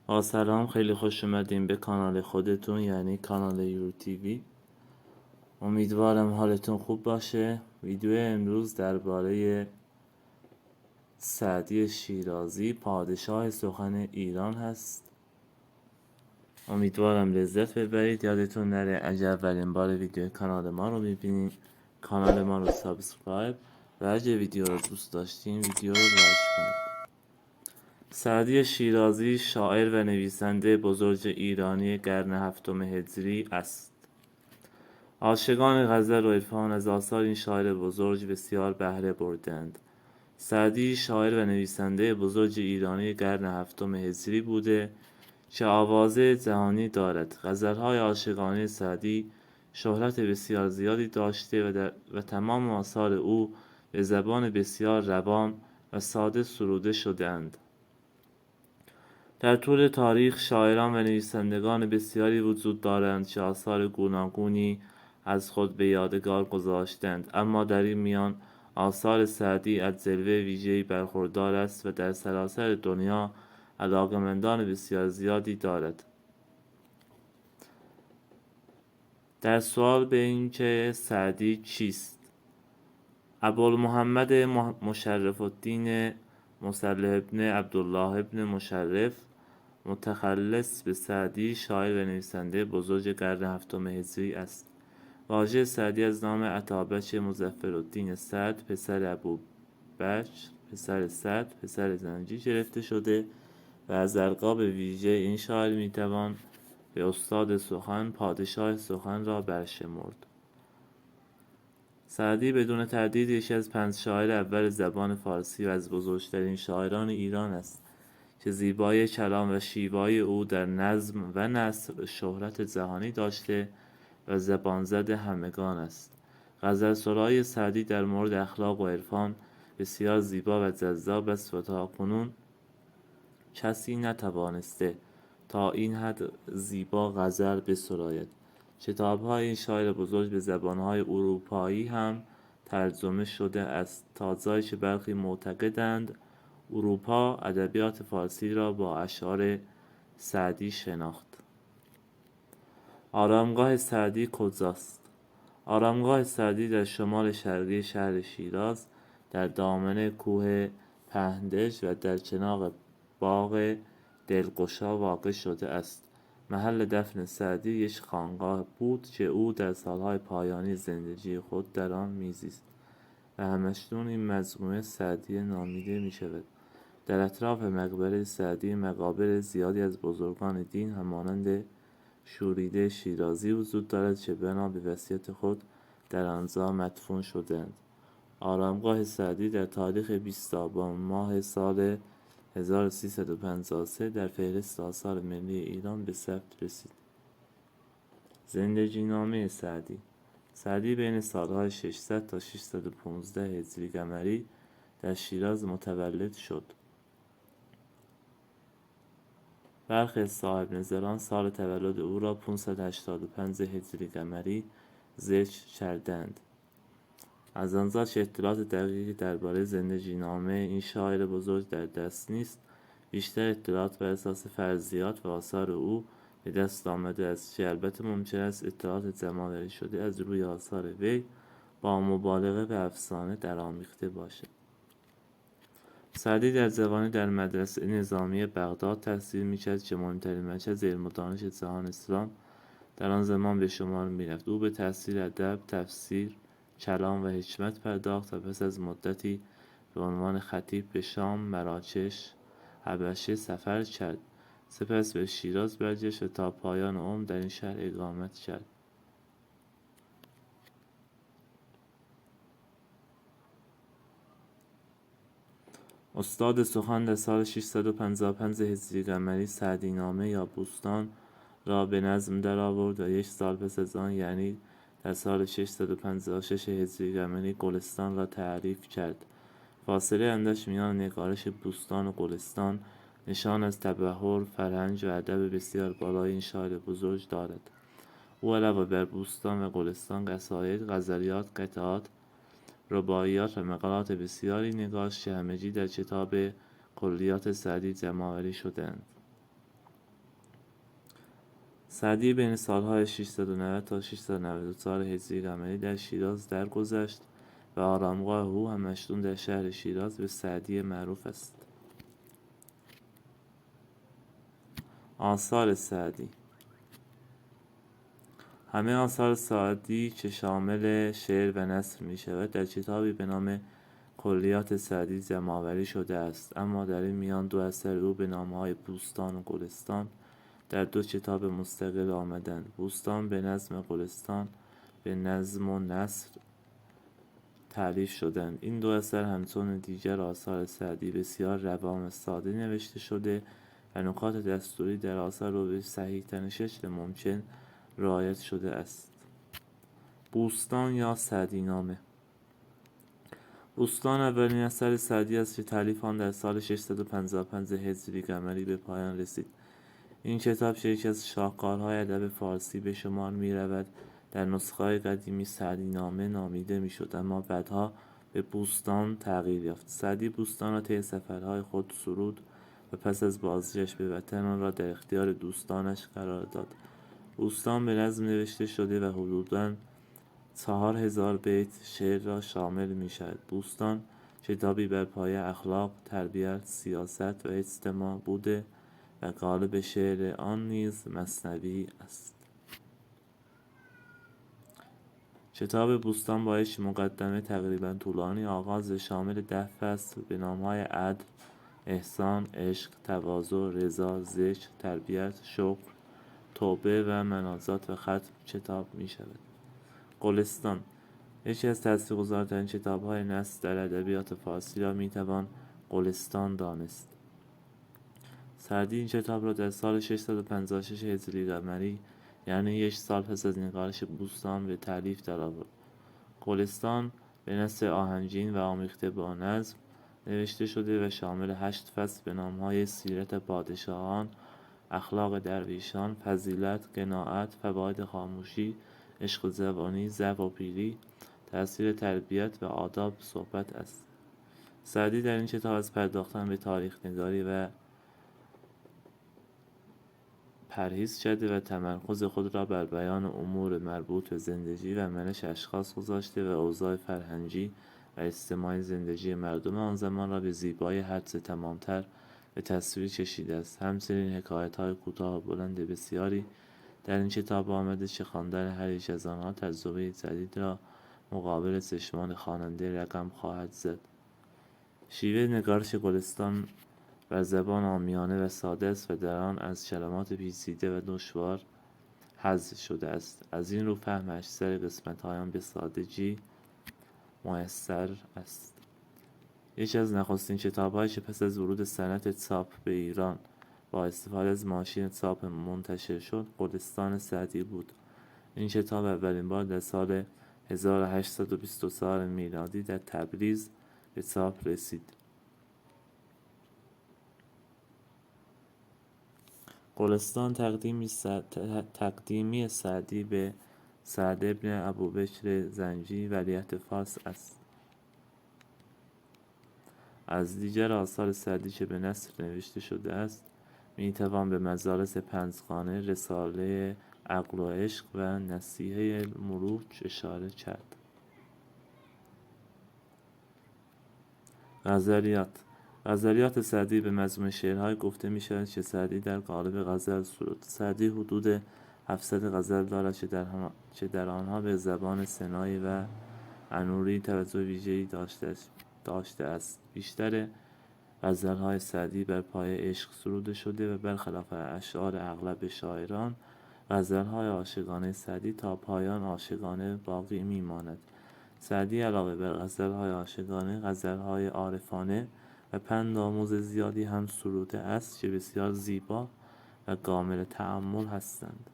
سلام، خیلی خوش اومدین به کانال خودتون، یعنی کانال یورو تیوی. امیدوارم حالتون خوب باشه. ویدیو امروز درباره سعدی شیرازی، پادشاه سخن ایران هست. امیدوارم لذت ببرید. یادتون نره اگر اولین بار ویدیو کانال ما رو میبینین، کانال ما رو سابسکرایب و اگه ویدیو رو دوست داشتین ویدیو رو لایک کنید. سعدی شیرازی شاعر و نویسنده بزرگ ایرانی قرن هفتم هجری است. عاشقان غزل و عرفان از آثار این شاعر بزرگ بسیار بهره بردند. سعدی شاعر و نویسنده بزرگ ایرانی قرن هفتم هجری بوده که آوازه جهانی دارد. غزلهای عاشقانه سعدی شهرت بسیار زیادی داشته و تمام آثار او به زبان بسیار روان و ساده سروده شده‌اند. در طول تاریخ شاعران و نویسندگان بسیاری وجود دارند که آثار گوناگونی از خود به یادگار گذاشتند، اما در این میان آثار سعدی از جلوه ویژه‌ای برخوردار است و در سراسر دنیا علاقه‌مندان بسیار زیادی دارد. در سوال به این که سعدی کیست؟ ابوالمحمد مشرف الدین مصلح ابن عبدالله ابن مشرف، متخلص به سعدی، شاعر و نویسنده بزرگ قرن هفتم هجری است. واژه سعدی از نام عطابک مظفرالدین سعد، پسر ابوبکر، پسر سعد، پسر زنجی گرفته شده و از القاب ویژه این شاعر میتوان به استاد سخن، پادشاه سخن را برشمرد. سعدی بدون تردید یکی از 5 شاعر اول زبان فارسی و از بزرگترین شاعران ایران است که زیبایی کلام و شیوای او در نظم و نثر شهرت جهانی داشته و زبان زد همگان است. غزل سرای سعدی در مورد اخلاق و عرفان بسیار زیبا و جذاب است و تاکنون کسی نتوانسته تا این حد زیبا غزل بسراید. کتاب‌های این شاعر بزرگ به زبان‌های اروپایی هم ترجمه شده است، تا جایی که برخی معتقدند اروپا ادبیات فارسی را با اشعار سعدی شناخت. آرامگاه سعدی کجاست؟ آرامگاه سعدی در شمال شرقی شهر شیراز، در دامنه کوه پهندج و در کنار باغ دلگشا واقع شده است. محل دفن سعدی یک خانقاه بود که او در سالهای پایانی زندگی خود در آن میزیست و همکنون این مجموعه سعدیه نامیده می شود. در اطراف مقبره سعدی مقابر زیادی از بزرگان دین همانند شوریده شیرازی وجود دارد که بنا به وصیت خود در آنجا مدفون شدند. آرامگاه سعدی در تاریخ 20 آبان ماه سال 1353 در فهرست آثار ملی ایران به ثبت رسید. زندگی نامه سعدی بین سالهای 600 تا 615 هجری قمری در شیراز متولد شد. برخی از صاحب نظران سال تولد او را 585 هجری قمری ذکر کردند. از آنجا که اطلاعات دقیقی درباره زندگی نامه این شاعر بزرگ در دست نیست، بیشتر اطلاعات بر اساس فرضیات و آثار او به دست آمده است که البته ممکن است اطلاعات جمع‌آوری شده از روی آثار وی با مبالغه به افسانه درآمیخته باشد. سعدی در جوانی در مدرسه نظامی بغداد تحصیل می‌کرد که مهمترین مرکز علم و دانش جهان اسلام در آن زمان به شمار می‌رفت. او به تحصیل ادب، تفسیر، کلام و حکمت پرداخت و پس از مدتی به عنوان خطیب به شام، مراکش، حبشه سفر کرد. سپس به شیراز برگشت و تا پایان عمر در این شهر اقامت کرد. استاد سخن در سال 655 هجری قمری سعدی نامه یا بوستان را به نظم درآورد و 1 سال پس از آن، یعنی در سال 656 هجری قمری، گلستان را تعریف کرد. فاصله اندک میان نگارش بوستان و گلستان نشان از تبحر، فرهنگ و ادب بسیار بالای این شاعر بزرگ دارد. او علاوه بر بوستان و گلستان قصاید، غزلیات، قطعات، رباعیات و مقالات بسیاری نگاشت که همگی در کتاب کلیات سعدی جمع‌آوری شده‌اند. سعدی بین سالهای 690 تا 694 هجری قمری در شیراز درگذشت و آرامگاه او همشتون در شهر شیراز به سعدی معروف است. آثار سعدی: همه آثار سعدی که شامل شعر و نثر می شود در کتابی به نام کلیات سعدی جمع‌آوری شده است، اما در این میان دو اثر او به نام‌های بوستان و گلستان در دو کتاب مستقل آمدند. بوستان به نظم، گلستان به نظم و نثر تألیف شدند. این دو اثر همچون دیگر آثار سعدی بسیار روام و ساده نوشته شده و نکات دستوری در آثار رو به صحیح‌ترین شکل ممکن رعایت شده است. بوستان یا سعدی نامه: بوستان اولین اثر سعدی است که تألیف آن در سال 655 هجری قمری به پایان رسید. این کتاب یکی از شاهکارهای ادب فارسی به شمار می رود. در نسخه‌های قدیمی سعدی نامه نامیده می شد، اما بعدها به بوستان تغییر یافت. سعدی بوستان را طی سفرهای خود سرود و پس از بازگشت به وطن آن را در اختیار دوستانش قرار داد. بوستان به نظم نوشته شده و حدوداً 4000 بیت شعر را شامل می شود. بوستان کتابی بر پایه اخلاق، تربیت، سیاست و اجتماع بوده و قالب شعر آن نیز مثنوی است. کتاب بوستان با یک مقدمه تقریباً طولانی آغاز شامل 10 فصل به نام‌های عدل، احسان، عشق، تواضع، رضا، ذکر، تربیت، شکر، توبه و مناجات و ختم کتاب می شود. گلستان یکی از تاثیرگذارترین کتاب‌های نثر در ادبیات فارسی را میتوان گلستان دانست. سعدی این کتاب را در سال 656 هجری قمری، یعنی 1 سال پس از نگارش بوستان، به تألیف درآورد. گلستان به نثر آهنگین و آمیخته با نظم نوشته شده و شامل 8 فصل به نام‌های سیرت پادشاهان، اخلاق درویشان، فضیلت، قناعت، فواید خاموشی، عشق جوانی، ضعف و پیری، تأثیر تربیت و آداب صحبت است. سعدی در این کتاب از پرداختن به تاریخ نگاری و پرهیز کرده و تمرکز خود را بر بیان امور مربوط به زندگی و منش اشخاص گذاشته و اوضاع فرهنگی و اجتماعی زندگی مردم آن زمان را به زیبایی هرچه تمامتر به تصویر کشیده است. همچنین حکایت‌های کوتاه و بلند بسیاری در این کتاب آمده که خواندن هر یک از آنها تجربه جدید را مقابل چشمان خواننده رقم خواهد زد. شیوه نگارش گلستان بر زبان عامیانه و ساده است و در آن از کلمات پیچیده و دشوار حذف شده است. از این رو فهم اکثر قسمت‌های آن به سادگی میسر است. یکی از نخستین کتاب‌هایی که پس از ورود صنعت چاپ به ایران با استفاده از ماشین چاپ منتشر شد، گلستان سعدی بود. این کتاب اولین بار در سال 1824 میلادی در تبریز به چاپ رسید. گلستان تقدیمی سعدی به سعد بن ابوبکر زنجی ولیعهد فارس است. از دیگر آثار سعدی که به نثر نوشته شده است میتوان به مجالس پنجگانه، رساله عقل و عشق و نصیحه الملوک اشاره کرد. غزلیات سعدی به مجموعه شعرهای گفته می شود که سعدی در قالب غزل سرود. سعدی حدود 700 غزل دارد که در آنها به زبان سنایی و انوری توجه ویژه‌ای داشته است. بیشتر غزل‌های سعدی بر پایه عشق سروده شده و برخلاف اشعار اغلب شاعران، غزل‌های عاشقانه سعدی تا پایان عاشقانه باقی می‌ماند. سعدی علاوه بر غزل‌های عاشقانه، غزل‌های عارفانه و پندآموز زیادی هم سروده است که بسیار زیبا و کامل تأمل هستند.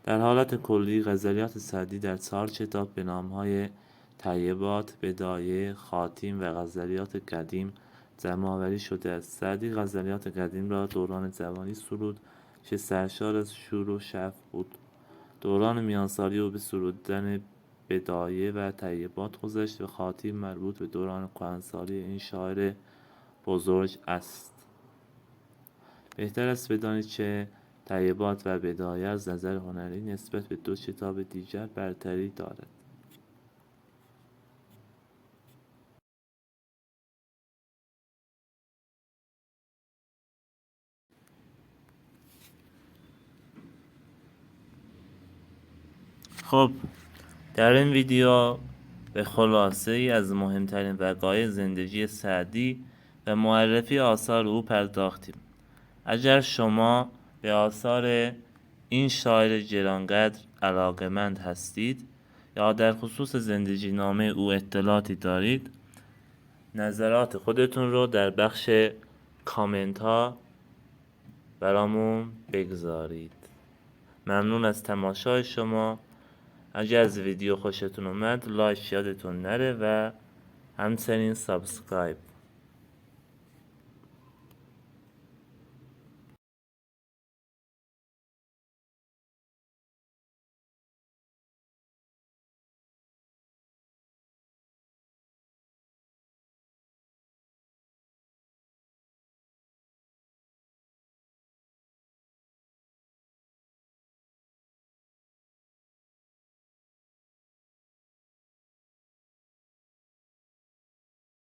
در حالت کلی غزلیات سعدی در 4 کتاب به نام‌های طیبات، بدایه، خاتیم و غزلیات قدیم جمع‌آوری شده است. سعدی غزلیات قدیم را دوران جوانی سرود که سرشار از شور و شعف بود. دوران میانسالی او به سرودن بدایه و طیبات گذشت و خاتیم مربوط به دوران کهنسالی این شاعر بزرگ است. بهتر است بدانید چه طیبات و بدایه از نظر هنری نسبت به دو کتاب دیگر برتری دارد. خب در این ویدیو به خلاصه ای از مهمترین وقایع زندگی سعدی و معرفی آثار او پرداختیم. اگر شما به آثار این شاعر گرانقدر علاقه‌مند هستید یا در خصوص زندگی نامه او اطلاعاتی دارید، نظرات خودتون رو در بخش کامنت ها برامون بگذارید. ممنون از تماشای شما. اگر از ویدیو خوشتون اومد لایک یادتون نره و همچنین سابسکرایب.